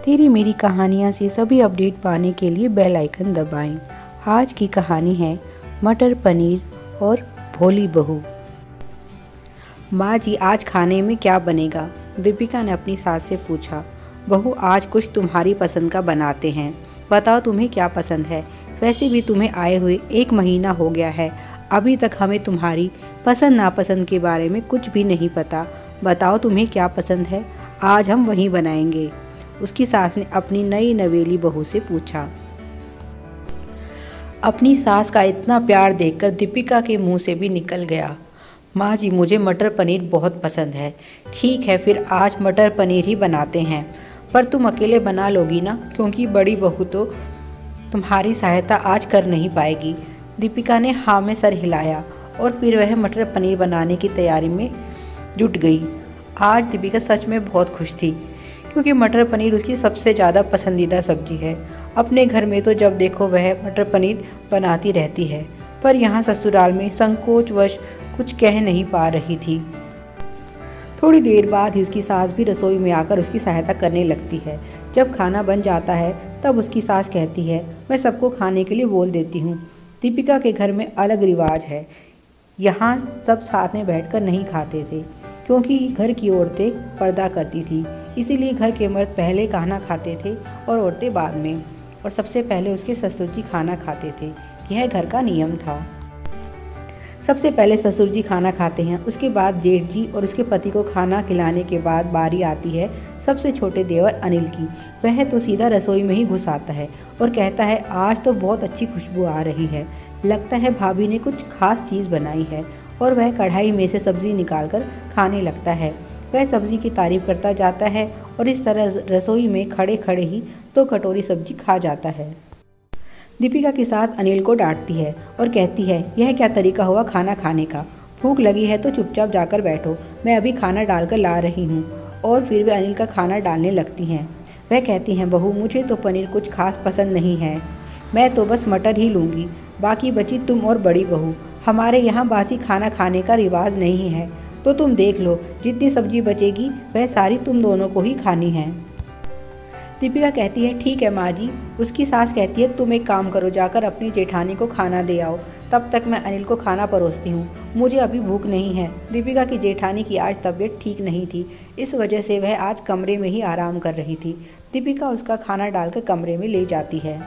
तेरी मेरी कहानियाँ से सभी अपडेट पाने के लिए बेल आइकन दबाएं। आज की कहानी है मटर पनीर और भोली बहू। माँ जी, आज खाने में क्या बनेगा? दीपिका ने अपनी सास से पूछा। बहू, आज कुछ तुम्हारी पसंद का बनाते हैं। बताओ तुम्हें क्या पसंद है? वैसे भी तुम्हें आए हुए 1 महीना हो गया है, अभी तक हमें तुम्हारी पसंद नापसंद के बारे में कुछ भी नहीं पता। बताओ तुम्हें क्या पसंद है, आज हम वही बनाएंगे। उसकी सास ने अपनी नई नवेली बहू से पूछा। अपनी सास का इतना प्यार देखकर दीपिका के मुंह से भी निकल गया। माँ जी, मुझे मटर पनीर बहुत पसंद है। ठीक है, फिर आज मटर पनीर ही बनाते हैं। पर तुम अकेले बना लोगी ना, क्योंकि बड़ी बहू तो तुम्हारी सहायता आज कर नहीं पाएगी। दीपिका ने हाँ में सर हिलाया और फिर वह मटर पनीर बनाने की तैयारी में जुट गई। आज दीपिका सच में बहुत खुश थी, क्योंकि मटर पनीर उसकी सबसे ज़्यादा पसंदीदा सब्जी है। अपने घर में तो जब देखो वह मटर पनीर बनाती रहती है, पर यहाँ ससुराल में संकोचवश कुछ कह नहीं पा रही थी। थोड़ी देर बाद ही उसकी सास भी रसोई में आकर उसकी सहायता करने लगती है। जब खाना बन जाता है तब उसकी सास कहती है, मैं सबको खाने के लिए बोल देती हूँ। दीपिका के घर में अलग रिवाज है, यहाँ सब साथ में बैठकर नहीं खाते थे, क्योंकि घर की औरतें पर्दा करती थी। इसीलिए घर के मर्द पहले खाना खाते थे और औरतें बाद में, और सबसे पहले उसके ससुर जी खाना खाते थे। यह घर का नियम था। सबसे पहले ससुर जी खाना खाते हैं, उसके बाद जेठ जी, और उसके पति को खाना खिलाने के बाद बारी आती है सबसे छोटे देवर अनिल की। वह तो सीधा रसोई में ही घुस आता है और कहता है, आज तो बहुत अच्छी खुशबू आ रही है, लगता है भाभी ने कुछ खास चीज़ बनाई है। और वह कढ़ाई में से सब्जी निकालकर खाने लगता है। वह सब्जी की तारीफ करता जाता है और इस तरह रसोई में खड़े खड़े ही 2 कटोरी सब्जी खा जाता है। दीपिका की सास अनिल को डांटती है और कहती है, यह क्या तरीका हुआ खाना खाने का? भूख लगी है तो चुपचाप जाकर बैठो, मैं अभी खाना डालकर ला रही हूँ। और फिर वे अनिल का खाना डालने लगती हैं। वह कहती हैं, बहू मुझे तो पनीर कुछ खास पसंद नहीं है, मैं तो बस मटर ही लूँगी, बाकी बची तुम और बड़ी बहू। हमारे यहाँ बासी खाना खाने का रिवाज नहीं है, तो तुम देख लो, जितनी सब्जी बचेगी वह सारी तुम दोनों को ही खानी है। दीपिका कहती है, ठीक है माँ जी। उसकी सास कहती है, तुम एक काम करो, जाकर अपनी जेठानी को खाना दे आओ, तब तक मैं अनिल को खाना परोसती हूँ, मुझे अभी भूख नहीं है। दीपिका की जेठानी की आज तबीयत ठीक नहीं थी, इस वजह से वह आज कमरे में ही आराम कर रही थी। दीपिका उसका खाना डालकर कमरे में ले जाती है,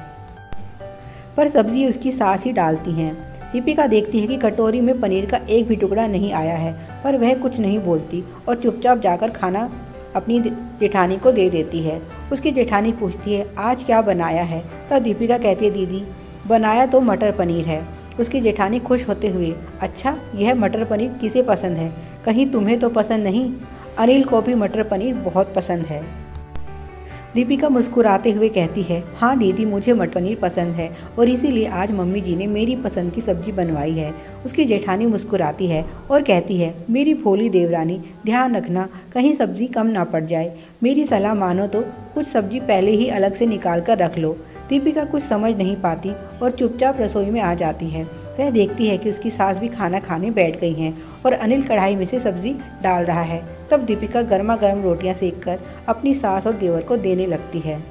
पर सब्जी उसकी सास ही डालती हैं। दीपिका देखती है कि कटोरी में पनीर का एक भी टुकड़ा नहीं आया है, पर वह कुछ नहीं बोलती और चुपचाप जाकर खाना अपनी जेठानी को दे देती है। उसकी जेठानी पूछती है, आज क्या बनाया है? तब दीपिका कहती है, दीदी बनाया तो मटर पनीर है। उसकी जेठानी खुश होते हुए, अच्छा, यह मटर पनीर किसे पसंद है? कहीं तुम्हें तो पसंद नहीं? अनिल को भी मटर पनीर बहुत पसंद है। दीपिका मुस्कुराते हुए कहती है, हाँ दीदी, मुझे मटर पनीर पसंद है और इसीलिए आज मम्मी जी ने मेरी पसंद की सब्जी बनवाई है। उसकी जेठानी मुस्कुराती है और कहती है, मेरी भोली देवरानी, ध्यान रखना कहीं सब्जी कम ना पड़ जाए, मेरी सलाह मानो तो कुछ सब्जी पहले ही अलग से निकाल कर रख लो। दीपिका कुछ समझ नहीं पाती और चुपचाप रसोई में आ जाती है। वह देखती है कि उसकी सास भी खाना खाने बैठ गई हैं और अनिल कढ़ाई में से सब्जी डाल रहा है। तब दीपिका गर्मा गर्म रोटियां सेककर अपनी सास और देवर को देने लगती है।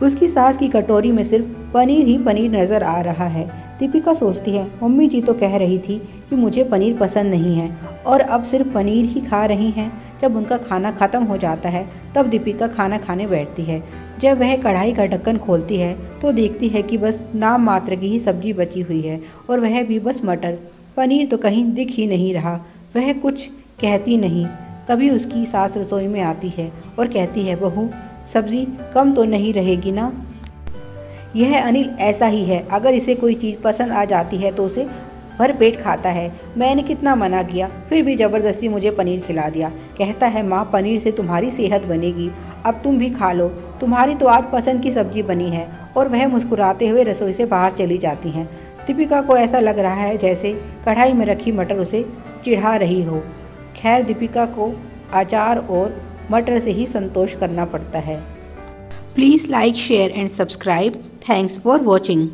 उसकी सास की कटोरी में सिर्फ पनीर ही पनीर नज़र आ रहा है। दीपिका सोचती है, मम्मी जी तो कह रही थी कि मुझे पनीर पसंद नहीं है और अब सिर्फ पनीर ही खा रही हैं। जब उनका खाना ख़त्म हो जाता है तब दीपिका खाना खाने बैठती है। जब वह कढ़ाई का ढक्कन खोलती है तो देखती है कि बस नाम मात्र की ही सब्जी बची हुई है, और वह भी बस मटर। पनीर तो कहीं दिख ही नहीं रहा। वह कुछ कहती नहीं। तभी उसकी सास रसोई में आती है और कहती है, बहू सब्जी कम तो नहीं रहेगी ना? यह अनिल ऐसा ही है, अगर इसे कोई चीज़ पसंद आ जाती है तो उसे भर पेट खाता है। मैंने कितना मना किया, फिर भी ज़बरदस्ती मुझे पनीर खिला दिया। कहता है, माँ पनीर से तुम्हारी सेहत बनेगी, अब तुम भी खा लो, तुम्हारी तो आज पसंद की सब्जी बनी है। और वह मुस्कुराते हुए रसोई से बाहर चली जाती हैं। दीपिका को ऐसा लग रहा है जैसे कढ़ाई में रखी मटर उसे चिढ़ा रही हो। खैर, दीपिका को अचार और मटर से ही संतोष करना पड़ता है। Please like, share and subscribe. Thanks for watching.